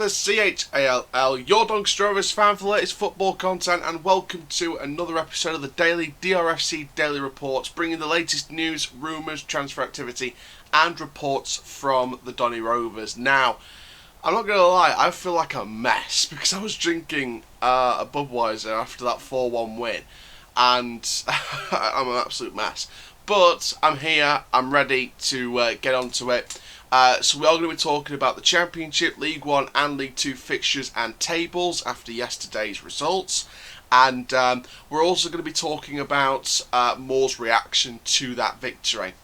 the CHALL, your Doncaster Rovers fan for the latest football content, and welcome to another episode of the Daily DRFC Daily Reports, bringing the latest news, rumours, transfer activity and reports from the Donny Rovers. Now, I'm not going to lie, I feel like a mess because I was drinking a Budweiser after that 4-1 win, and I'm an absolute mess. But I'm here, I'm ready to get onto it. So we are going to be talking about the Championship, League 1 and League 2 fixtures and tables after yesterday's results. And we're also going to be talking about Moore's reaction to that victory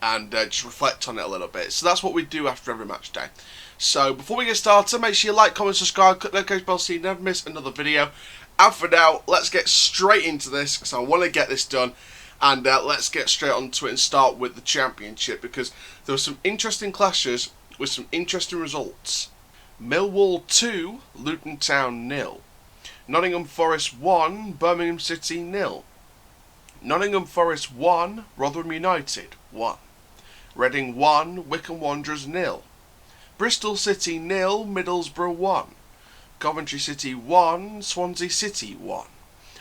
and just reflect on it a little bit. So that's what we do after every match day. So before we get started, make sure you like, comment, subscribe, click the notification bell so you never miss another video. And for now, let's get straight into this because I want to get this done. And let's get straight onto it and start with the Championship, because there were some interesting clashes with some interesting results. Millwall 2, Luton Town 0. Nottingham Forest 1, Birmingham City 0. Nottingham Forest 1, Rotherham United 1. Reading 1, Wycombe Wanderers 0. Bristol City 0, Middlesbrough 1. Coventry City 1, Swansea City 1.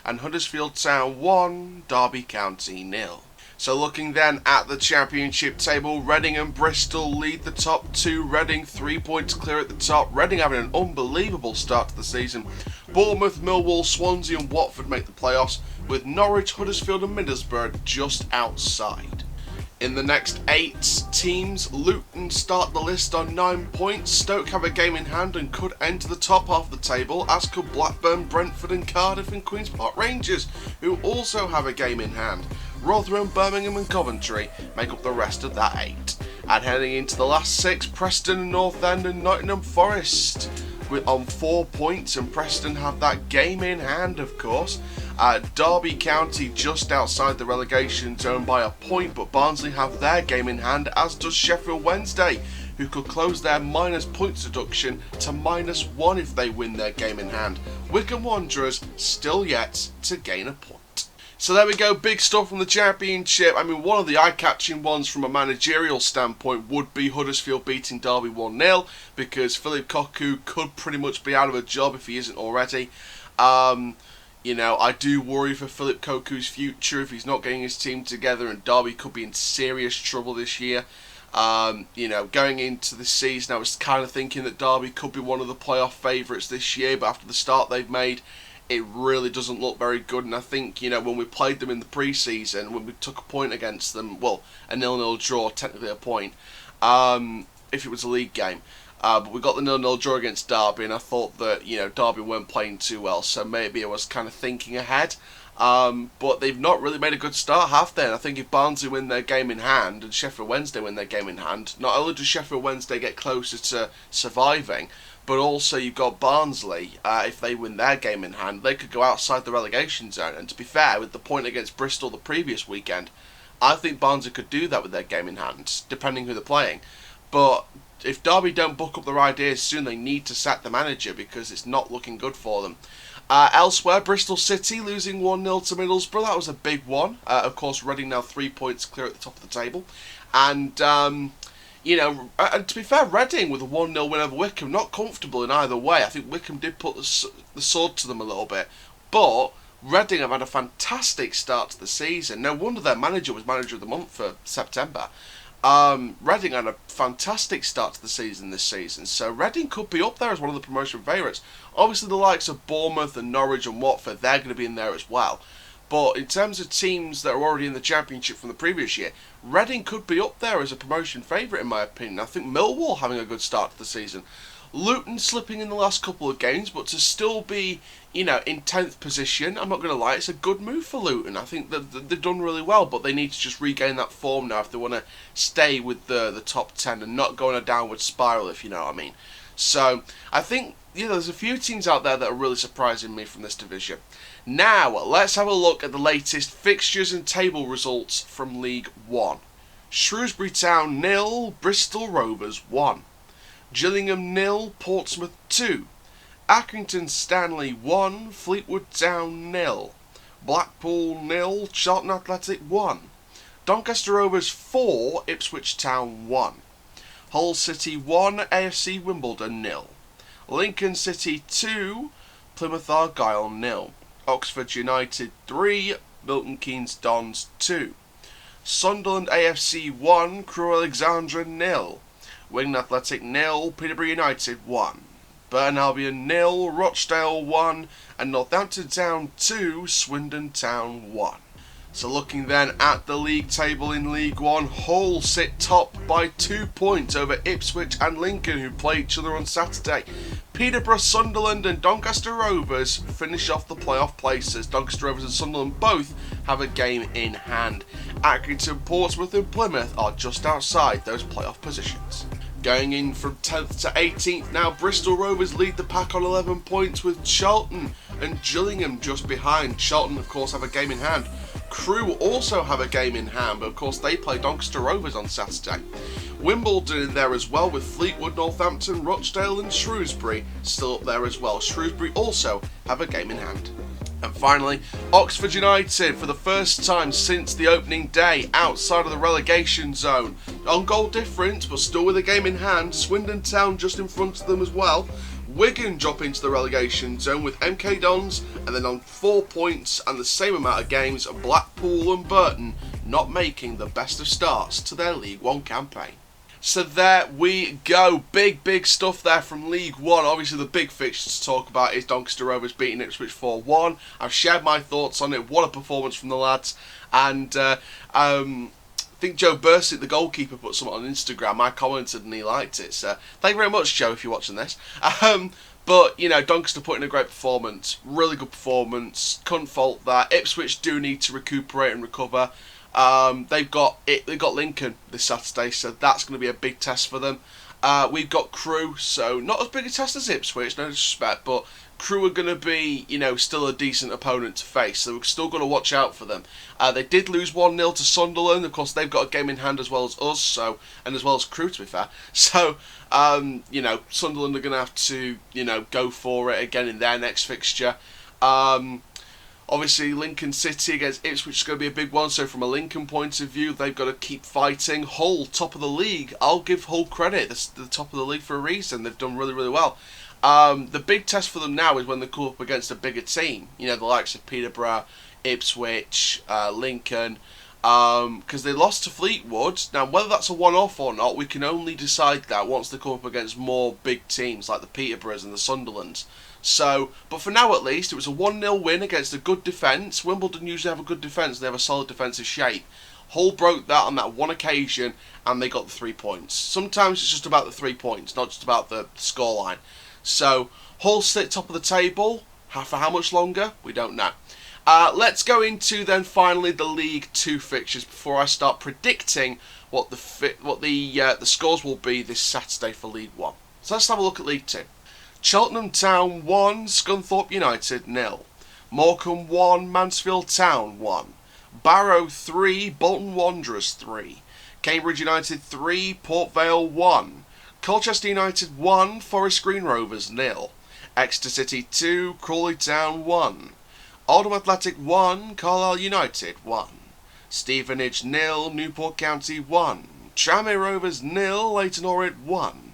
And Huddersfield Town 1, Derby County 0. So looking then at the Championship table, Reading and Bristol lead the top two. Reading 3 points clear at the top. Reading having an unbelievable start to the season. Bournemouth, Millwall, Swansea and Watford make the playoffs, with Norwich, Huddersfield and Middlesbrough just outside. In the next 8 teams, Luton start the list on 9 points. Stoke have a game in hand and could enter the top half of the table, as could Blackburn, Brentford and Cardiff and Queen's Park Rangers, who also have a game in hand. Rotherham, Birmingham and Coventry make up the rest of that 8. And heading into the last 6, Preston and North End and Nottingham Forest on 4 points, and Preston have that game in hand, of course. Derby County just outside the relegation zone by a point, but Barnsley have their game in hand, as does Sheffield Wednesday, who could close their minus points deduction to -1 if they win their game in hand. Wycombe Wanderers still yet to gain a point. So there we go, big stuff from the Championship. I mean, one of the eye-catching ones from a managerial standpoint would be Huddersfield beating Derby 1-0, because Philip Cocu could pretty much be out of a job if he isn't already. You know, I do worry for Philip Cocu's future if he's not getting his team together, and Derby could be in serious trouble this year. You know, going into the season, I was kind of thinking that Derby could be one of the playoff favourites this year, but after the start they've made, it really doesn't look very good. And I think, you know, when we played them in the pre-season, when we took a point against them, well, a 0-0 draw, technically a point, if it was a league game. But we got the 0-0 draw against Derby, and I thought that, you know, Derby weren't playing too well, so maybe I was kind of thinking ahead. But they've not really made a good start, have they? And I think if Barnsley win their game in hand and Sheffield Wednesday win their game in hand, not only does Sheffield Wednesday get closer to surviving, but also you've got Barnsley, if they win their game in hand, they could go outside the relegation zone. And to be fair, with the point against Bristol the previous weekend, I think Barnsley could do that with their game in hand, depending who they're playing. But if Derby don't book up their ideas soon, they need to sack the manager because it's not looking good for them. Elsewhere, Bristol City losing 1-0 to Middlesbrough. That was a big one. Of course, Reading now 3 points clear at the top of the table. And, you know, and to be fair, Reading with a 1-0 win over Wycombe, not comfortable in either way. I think Wycombe did put the sword to them a little bit. But Reading have had a fantastic start to the season. No wonder their manager was manager of the month for September. Reading had a fantastic start to the season this season, so Reading could be up there as one of the promotion favourites. Obviously the likes of Bournemouth and Norwich and Watford, they're going to be in there as well. But in terms of teams that are already in the Championship from the previous year, Reading could be up there as a promotion favourite in my opinion. I think Millwall having a good start to the season. Luton slipping in the last couple of games, but to still be, you know, in 10th position, I'm not going to lie, it's a good move for Luton. I think that they've done really well, but they need to just regain that form now if they want to stay with the top 10 and not go on a downward spiral, if you know what I mean. So, I think, you know, there's a few teams out there that are really surprising me from this division. Now, let's have a look at the latest fixtures and table results from League 1. Shrewsbury Town 0, Bristol Rovers 1. Gillingham 0, Portsmouth 2. Accrington Stanley 1, Fleetwood Town 0. Blackpool 0, Charlton Athletic 1. Doncaster Rovers 4, Ipswich Town 1. Hull City 1, AFC Wimbledon 0. Lincoln City 2, Plymouth Argyle 0. Oxford United 3, Milton Keynes Dons 2. Sunderland AFC 1, Crewe Alexandra 0. Wigan Athletic 0, Peterborough United 1. Burton Albion 0, Rochdale 1, and Northampton Town 2, Swindon Town 1. So looking then at the league table in League One, Hull sit top by 2 points over Ipswich and Lincoln, who play each other on Saturday. Peterborough, Sunderland and Doncaster Rovers finish off the playoff places. Doncaster Rovers and Sunderland both have a game in hand. Accrington, Portsmouth and Plymouth are just outside those playoff positions. Going in from 10th to 18th now, Bristol Rovers lead the pack on 11 points with Charlton and Gillingham just behind. Charlton, of course, have a game in hand. Crewe also have a game in hand, but of course they play Doncaster Rovers on Saturday. Wimbledon in there as well, with Fleetwood, Northampton, Rochdale and Shrewsbury still up there as well. Shrewsbury also have a game in hand. And finally, Oxford United, for the first time since the opening day, outside of the relegation zone. On goal difference, but still with a game in hand. Swindon Town just in front of them as well. Wigan drop into the relegation zone with MK Dons, and then on 4 points and the same amount of games, Blackpool and Burton not making the best of starts to their League One campaign. So there we go. Big stuff there from League One. Obviously the big fixture to talk about is Doncaster Rovers beating Ipswich 4-1. I've shared my thoughts on it. What a performance from the lads. And I think Joe Bursitt, the goalkeeper, put something on Instagram. I commented and he liked it. So thank you very much, Joe, if you're watching this. But, you know, Doncaster put in a great performance. Really good performance. Couldn't fault that. Ipswich do need to recuperate and recover. They've got Lincoln this Saturday, so that's going to be a big test for them. We've got Crewe, so not as big a test as Ipswich, no disrespect, but Crewe are going to be, you know, still a decent opponent to face, so we're still going to watch out for them. They did lose 1-0 to Sunderland. Of course, they've got a game in hand as well as us, so, and as well as Crewe, to be fair. So, you know, Sunderland are going to have to, you know, go for it again in their next fixture. Obviously, Lincoln City against Ipswich is going to be a big one, so from a Lincoln point of view, they've got to keep fighting. Hull, top of the league. I'll give Hull credit. This is the top of the league for a reason. They've done really, really well. The big test for them now is when they come up against a bigger team. You know, the likes of Peterborough, Ipswich, Lincoln, because they lost to Fleetwood. Now, whether that's a one-off or not, we can only decide that once they come up against more big teams like the Peterboroughs and the Sunderlands. So, but for now at least, it was a 1-0 win against a good defence. Wimbledon usually have a good defence, they have a solid defensive shape. Hull broke that on that one occasion, and they got the 3 points. Sometimes it's just about the 3 points, not just about the scoreline. So, Hull sit top of the table. For how much longer? We don't know. Let's go into then finally the League 2 fixtures before I start predicting what the scores will be this Saturday for League 1. So let's have a look at League 2. Cheltenham Town 1, Scunthorpe United 0. Morecambe 1, Mansfield Town 1. Barrow 3, Bolton Wanderers 3. Cambridge United 3, Port Vale 1. Colchester United 1, Forest Green Rovers 0. Exeter City 2, Crawley Town 1. Oldham Athletic 1, Carlisle United 1. Stevenage 0, Newport County 1. Tranmere Rovers 0, Leyton Orient 1.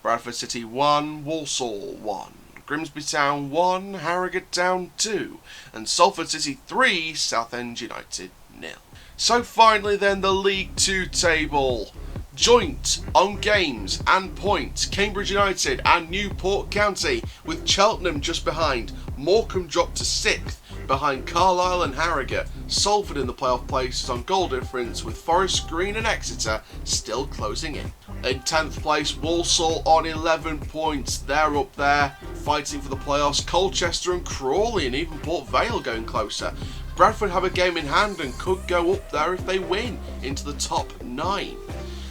Bradford City 1, Walsall 1. Grimsby Town 1, Harrogate Town 2. And Salford City 3, Southend United 0. So finally then, the League 2 table. Joint on games and points, Cambridge United and Newport County, with Cheltenham just behind. Morecambe dropped to 6th behind Carlisle and Harrogate. Salford in the playoff places on goal difference, with Forest Green and Exeter still closing in. In 10th place, Walsall on 11 points. They're up there fighting for the playoffs. Colchester and Crawley and even Port Vale going closer. Bradford have a game in hand and could go up there if they win into the top 9.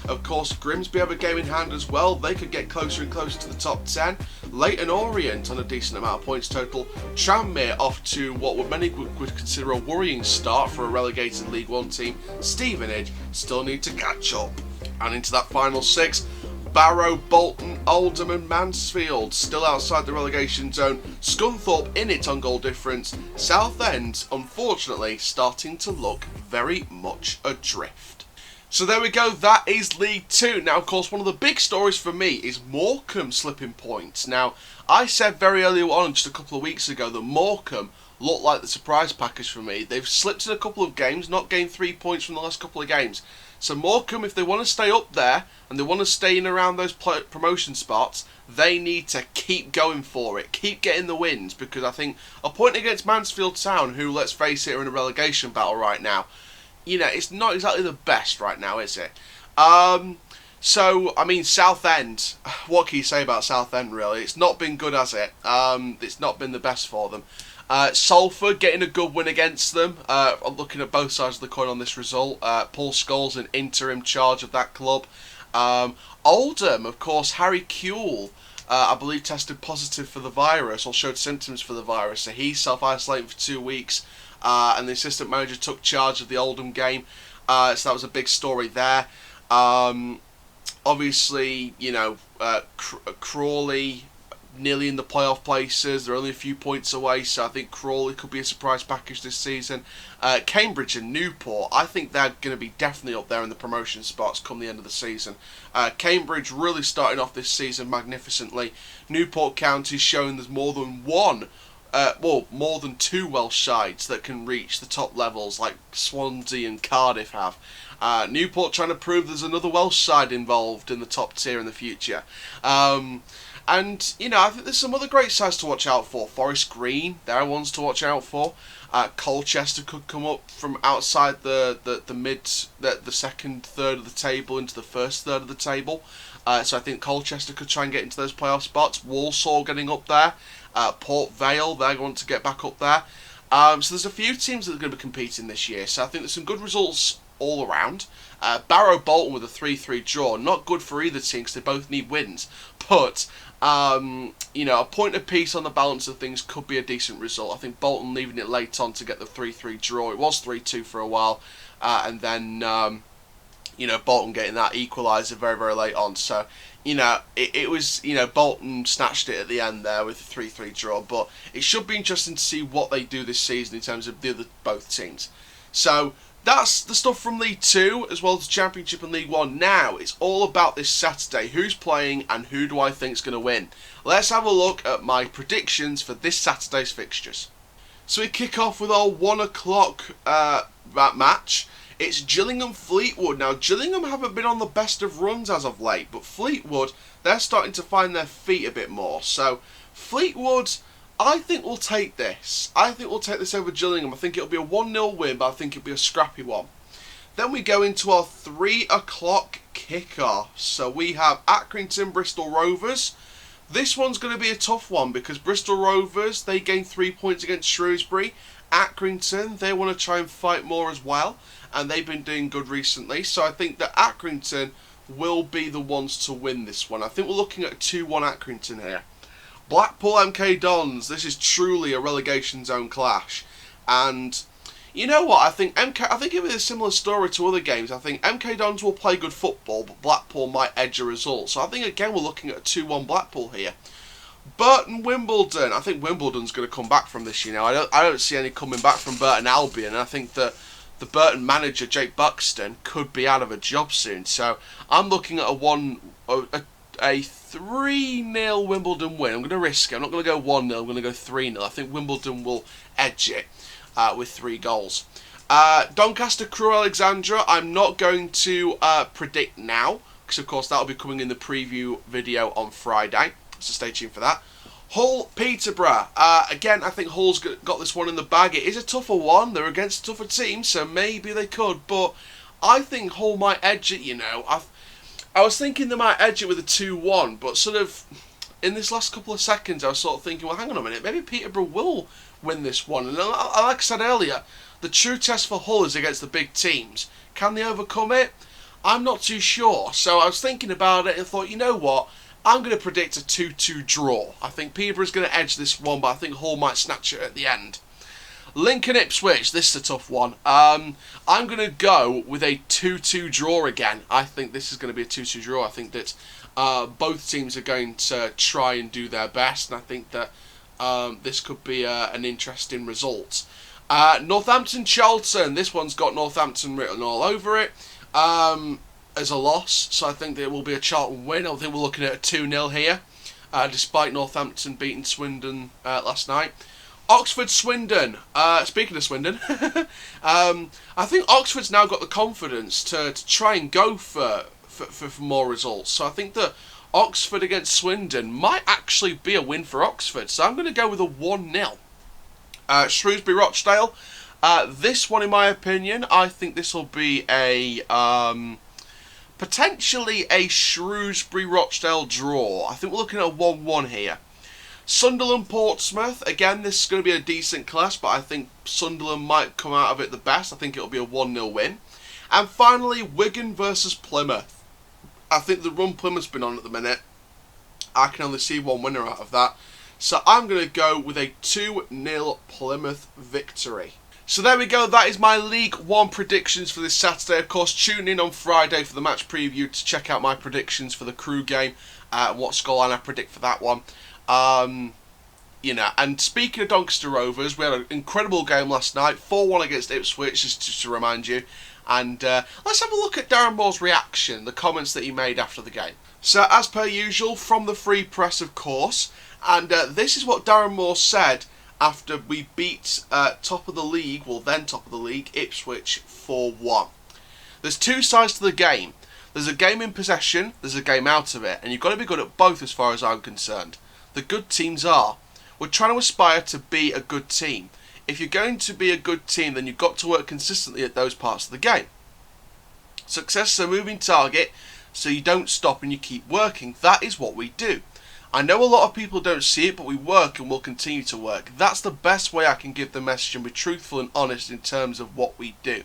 Of course, Grimsby have a game in hand as well. They could get closer and closer to the top 10. Leyton Orient on a decent amount of points total. Tranmere off to what many would consider a worrying start for a relegated League 1 team. Stevenage still need to catch up. And into that final 6, Barrow, Bolton, Oldham and Mansfield still outside the relegation zone. Scunthorpe in it on goal difference. Southend, unfortunately, starting to look very much adrift. So there we go, that is League 2. Now, of course, one of the big stories for me is Morecambe slipping points. Now, I said very early on, just a couple of weeks ago, that Morecambe looked like the surprise package for me. They've slipped in a couple of games, not gained 3 points from the last couple of games. So Morecambe, if they want to stay up there and they want to stay in around those promotion spots, they need to keep going for it, keep getting the wins, because I think a point against Mansfield Town, who, let's face it, are in a relegation battle right now, it's not exactly the best right now, is it? So, I mean, Southend, what can you say about Southend, really? It's not been good, has it? It's not been the best for them. Salford getting a good win against them. Looking at both sides of the coin on this result. Paul Scholes in interim charge of that club. Oldham, of course, Harry Kewell, I believe, tested positive for the virus, or showed symptoms for the virus, so he's self-isolating for 2 weeks, and the assistant manager took charge of the Oldham game, so that was a big story there. Obviously, Crawley nearly in the playoff places. They're only a few points away, so I think Crawley could be a surprise package this season. Cambridge and Newport, I think they're going to be definitely up there in the promotion spots come the end of the season. Cambridge really starting off this season magnificently. Newport County's showing there's more than more than 2 Welsh sides that can reach the top levels, like Swansea and Cardiff have. Newport trying to prove there's another Welsh side involved in the top tier in the future. And, I think there's some other great sides to watch out for. Forest Green, they're ones to watch out for. Colchester could come up from outside the second third of the table into the first third of the table. So I think Colchester could try and get into those playoff spots. Walsall getting up there. Port Vale, they're going to get back up there. So there's a few teams that are going to be competing this year. So I think there's some good results all around. Barrow Bolton with a 3-3 draw. Not good for either team because they both need wins. But, a point apiece on the balance of things could be a decent result. I think Bolton leaving it late on to get the 3-3 draw. It was 3-2 for a while. And then, Bolton getting that equaliser very, very late on. So, it was, Bolton snatched it at the end there with the 3-3 draw. But it should be interesting to see what they do this season in terms of both teams. So, that's the stuff from League 2 as well as the Championship and League 1. Now, it's all about this Saturday. Who's playing and who do I think is going to win? Let's have a look at my predictions for this Saturday's fixtures. So we kick off with our 1 o'clock match. It's Gillingham Fleetwood. Now, Gillingham haven't been on the best of runs as of late, but Fleetwood, they're starting to find their feet a bit more. So, Fleetwood, I think we'll take this. I think we'll take this over Gillingham. I think it'll be a 1-0 win, but I think it'll be a scrappy one. Then we go into our 3 o'clock kickoff. So we have Accrington, Bristol Rovers. This one's going to be a tough one because Bristol Rovers, they gained 3 points against Shrewsbury. Accrington, they want to try and fight more as well, and they've been doing good recently. So I think that Accrington will be the ones to win this one. I think we're looking at a 2-1 Accrington here. Blackpool MK Dons, this is truly a relegation zone clash. And you know what, I think it'll be a similar story to other games. I think MK Dons will play good football, but Blackpool might edge a result. So I think again we're looking at a 2-1 Blackpool here. Burton Wimbledon, I think Wimbledon's going to come back from this, I don't see any coming back from Burton Albion, and I think that the Burton manager Jake Buxton could be out of a job soon. So I'm looking at a 3-0 Wimbledon win. I'm going to risk it. I'm not going to go 1-0. I'm going to go 3-0. I think Wimbledon will edge it with 3 goals. Doncaster Crewe Alexandra, I'm not going to predict now, because of course that will be coming in the preview video on Friday. So stay tuned for that. Hull Peterborough. Again, I think Hull's got this one in the bag. It is a tougher one. They're against a tougher team, so maybe they could. But I think Hull might edge it, I was thinking they might edge it with a 2-1, but sort of in this last couple of seconds I was sort of thinking, well, hang on a minute, maybe Peterborough will win this one. And like I said earlier, the true test for Hull is against the big teams. Can they overcome it? I'm not too sure. So I was thinking about it and thought, you know what, I'm going to predict a 2-2 draw. I think Peterborough's going to edge this one, but I think Hull might snatch it at the end. Lincoln Ipswich, this is a tough one. I'm going to go with a 2-2 draw again. I think this is going to be a 2-2 draw. I think that both teams are going to try and do their best, and I think that this could be an interesting result. Northampton Charlton, this one's got Northampton written all over it as a loss, so I think there will be a Charlton win. I think we're looking at a 2-0 here. despite Northampton beating Swindon last night. Oxford-Swindon. Speaking of Swindon, I think Oxford's now got the confidence to try and go for more results. So I think that Oxford against Swindon might actually be a win for Oxford. So I'm going to go with a 1-0. Shrewsbury-Rochdale. This one, in my opinion, I think this will be a potentially a Shrewsbury-Rochdale draw. I think we're looking at a 1-1 here. Sunderland-Portsmouth. Again, this is going to be a decent clash, but I think Sunderland might come out of it the best. I think it'll be a 1-0 win. And finally, Wigan versus Plymouth. I think the run Plymouth's been on at the minute, I can only see one winner out of that. So I'm going to go with a 2-0 Plymouth victory. So there we go, that is my League One predictions for this Saturday. Of course, tune in on Friday for the match preview to check out my predictions for the Crew game, what scoreline I predict for that one. You know, and speaking of Doncaster Rovers, we had an incredible game last night, 4-1 against Ipswich, just to remind you. And let's have a look at Darren Moore's reaction, the comments that he made after the game. So, as per usual, from the Free Press, of course, and this is what Darren Moore said after we beat top of the league, well then top of the league, Ipswich 4-1. There's two sides to the game. There's a game in possession, there's a game out of it, and you've got to be good at both as far as I'm concerned. The good teams are. We're trying to aspire to be a good team. If you're going to be a good team, then you've got to work consistently at those parts of the game. Success is a moving target, so you don't stop and you keep working. That is what we do. I know a lot of people don't see it, but we work and will continue to work. That's the best way I can give the message and be truthful and honest in terms of what we do.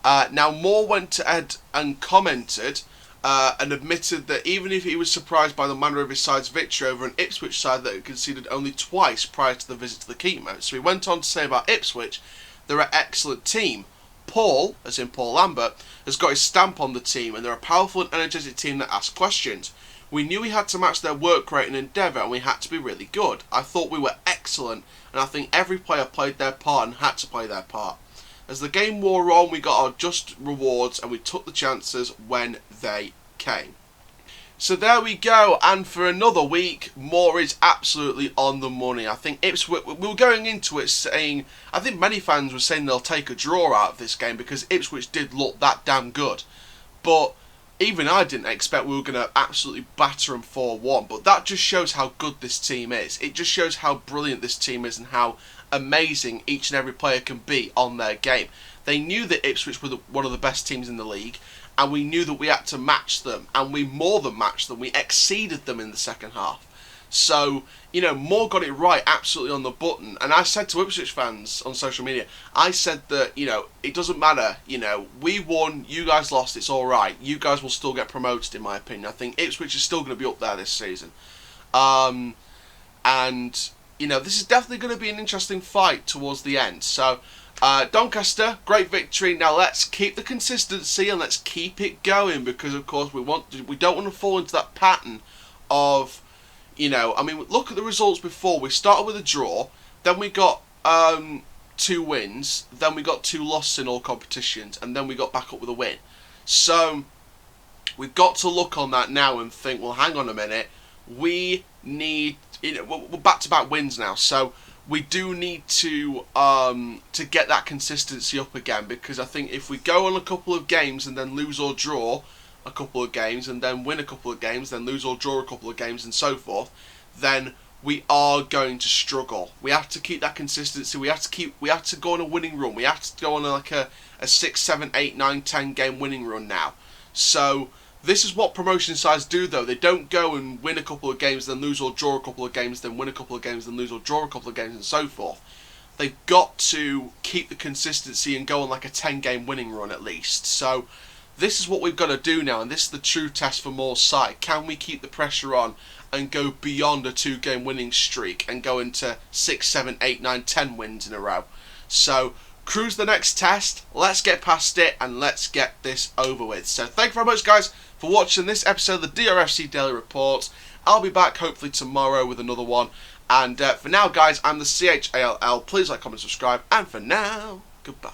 Now, Moore went ahead and commented and admitted that even if he was surprised by the manner of his side's victory over an Ipswich side that had conceded only twice prior to the visit to the Keepmoat. So he went on to say about Ipswich, they're an excellent team. Paul, as in Paul Lambert, has got his stamp on the team, and they're a powerful and energetic team that asks questions. We knew we had to match their work rate and endeavour, and we had to be really good. I thought we were excellent, and I think every player played their part and had to play their part. As the game wore on, we got our just rewards, and we took the chances when they came. So there we go, and for another week, Moore is absolutely on the money. I think Ipswich, we were going into it saying, I think many fans were saying they'll take a draw out of this game because Ipswich did look that damn good. But even I didn't expect we were going to absolutely batter them 4-1. But that just shows how good this team is. It just shows how brilliant this team is and how amazing each and every player can be on their game. They knew that Ipswich were one of the best teams in the league, and we knew that we had to match them, and we more than matched them. We exceeded them in the second half. So, you know, Moore got it right absolutely on the button. And I said to Ipswich fans on social media, I said that, you know, it doesn't matter. You know, we won, you guys lost, it's all right. You guys will still get promoted, in my opinion. I think Ipswich is still going to be up there this season. And, you know, this is definitely going to be an interesting fight towards the end. So, Doncaster, great victory. Now let's keep the consistency and let's keep it going, because of course we don't want to fall into that pattern of, you know, I mean, look at the results before. We started with a draw, then we got 2 wins, then we got 2 losses in all competitions, and then we got back up with a win. So we've got to look on that now and think, well, hang on a minute, we need, you know, we're back-to-back wins now, so we do need to get that consistency up again, because I think if we go on a couple of games and then lose or draw a couple of games and then win a couple of games, then lose or draw a couple of games and so forth, then we are going to struggle. We have to keep that consistency. We have to go on a winning run. We have to go on like a 6, 7, 8, 9, 10 game winning run now. So this is what promotion sides do, though. They don't go and win a couple of games, then lose or draw a couple of games, then win a couple of games, then lose or draw a couple of games, and so forth. They've got to keep the consistency and go on like a 10-game winning run at least. So this is what we've got to do now, and this is the true test for Moore's side. Can we keep the pressure on and go beyond a 2-game winning streak and go into 6, 7, 8, 9, 10 wins in a row? So Crew's the next test. Let's get past it and let's get this over with. So thank you very much, guys, for watching this episode of the DRFC Daily Report. I'll be back hopefully tomorrow with another one. And for now, guys, I'm the CHALL. Please like, comment, subscribe. And for now, goodbye.